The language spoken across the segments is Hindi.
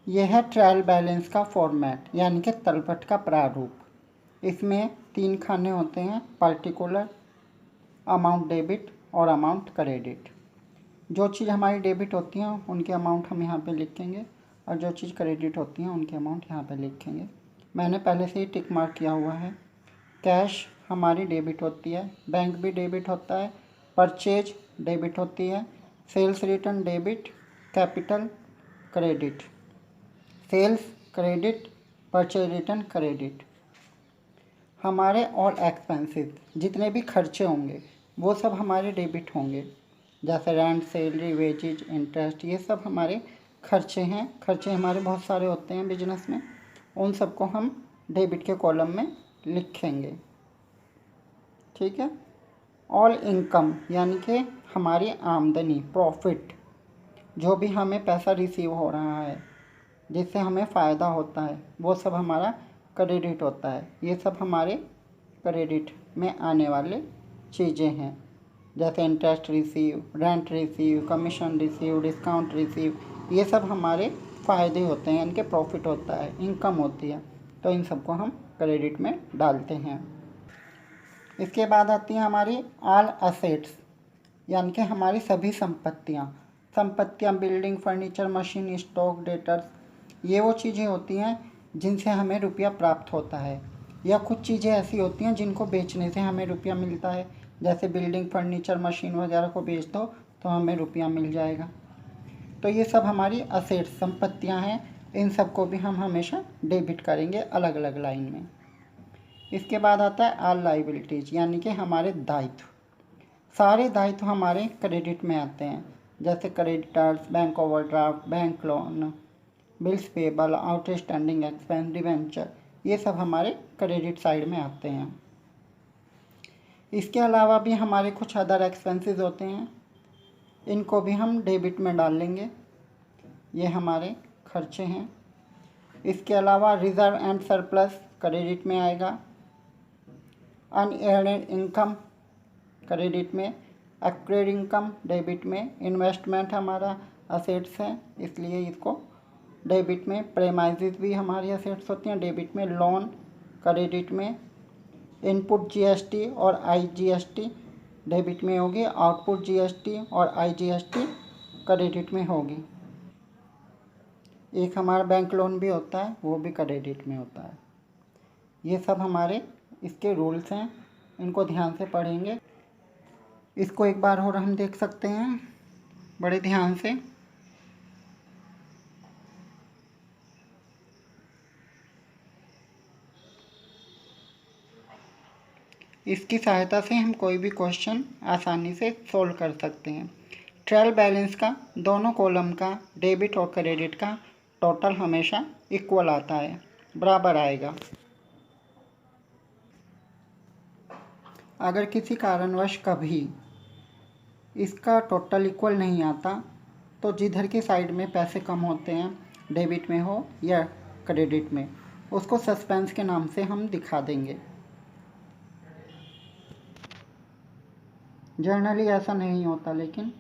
यह है ट्रायल बैलेंस का फॉर्मेट, यानी कि तलपट का प्रारूप। इसमें 3 खाने होते हैं, पर्टिकुलर, अमाउंट डेबिट और अमाउंट क्रेडिट। जो चीज़ हमारी डेबिट होती हैं उनके अमाउंट हम यहाँ पे लिखेंगे और जो चीज़ क्रेडिट होती हैं उनके अमाउंट यहाँ पे लिखेंगे। मैंने पहले से ही टिक मार्क किया हुआ है। कैश हमारी डेबिट होती है, बैंक भी डेबिट होता है, परचेज डेबिट होती है, sales return debit, capital credit, sales credit, purchase return credit. हमारे और एक्सपेंसेस जितने भी खर्चे होंगे वो सब हमारे डेबिट होंगे, जैसे रेंट, सैलरी, वेजेज, इंटरेस्ट, ये सब हमारे खर्चे हैं। खर्चे हमारे बहुत सारे होते हैं बिजनेस में, उन सबको हम डेबिट के कॉलम में लिखेंगे। ठीक है। ऑल इनकम यानी कि हमारी आमदनी, प्रॉफिट, जो भी हमें पैसा रिसीव हो रहा है जिससे हमें फ़ायदा होता है वो सब हमारा क्रेडिट होता है। ये सब हमारे क्रेडिट में आने वाले चीज़ें हैं, जैसे interest receive, rent receive, commission receive, discount receive, ये सब हमारे फ़ायदे होते हैं, इनके प्रॉफिट होता है, इनकम होती है, तो इन सबको हम क्रेडिट में डालते हैं। इसके बाद आती हैं हमारी ऑल असेट्स, यानी कि हमारी सभी संपत्तियाँ, building, furniture, machine, stock, debtors, ये वो चीज़ें होती हैं जिनसे हमें रुपया प्राप्त होता है, या कुछ चीज़ें ऐसी होती हैं जिनको बेचने से हमें रुपया मिलता है, जैसे बिल्डिंग, फर्नीचर, मशीन वगैरह को बेच दो तो हमें रुपया मिल जाएगा। तो ये सब हमारी असेट्स, संपत्तियाँ हैं, इन सब को भी हम हमेशा डेबिट करेंगे अलग अलग लाइन में। इसके बाद आता है ऑल लायबिलिटीज़, यानी कि हमारे दायित्व। सारे दायित्व हमारे क्रेडिट में आते हैं, जैसे creditors, bank overdraft, bank loan, bills payable, outstanding expense, debenture, ये सब हमारे क्रेडिट साइड में आते हैं। इसके अलावा भी हमारे कुछ अदर एक्सपेंसेस होते हैं, इनको भी हम डेबिट में डाल लेंगे, ये हमारे खर्चे हैं। इसके अलावा रिज़र्व एंड सरप्लस क्रेडिट में आएगा, अनएर्न्ड इनकम क्रेडिट में, एक्वायर्ड इनकम डेबिट में, इन्वेस्टमेंट हमारा असेट्स है इसलिए इसको डेबिट में, प्रेमाइजेज भी हमारी असेट्स होती हैं डेबिट में, लोन क्रेडिट में, इनपुट जीएसटी और आईजीएसटी डेबिट में होगी, आउटपुट जीएसटी और आईजीएसटी क्रेडिट में होगी। एक हमारा बैंक लोन भी होता है, वो भी क्रेडिट में होता है। ये सब हमारे इसके रूल्स हैं, इनको ध्यान से पढ़ेंगे। इसको एक बार और हम देख सकते हैं बड़े ध्यान से। इसकी सहायता से हम कोई भी क्वेश्चन आसानी से सोल्व कर सकते हैं। ट्रायल बैलेंस का दोनों कॉलम का, डेबिट और क्रेडिट का टोटल हमेशा इक्वल आता है, बराबर आएगा। अगर किसी कारणवश कभी इसका टोटल इक्वल नहीं आता तो जिधर की साइड में पैसे कम होते हैं, डेबिट में हो या क्रेडिट में, उसको सस्पेंस के नाम से हम दिखा देंगे। जनरली ऐसा नहीं होता, लेकिन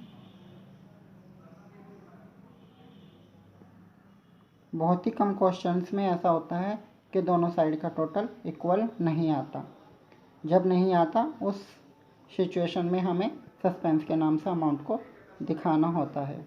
बहुत ही कम क्वेश्चंस में ऐसा होता है कि दोनों साइड का टोटल इक्वल नहीं आता। जब नहीं आता उस सिचुएशन में हमें सस्पेंस के नाम से अमाउंट को दिखाना होता है।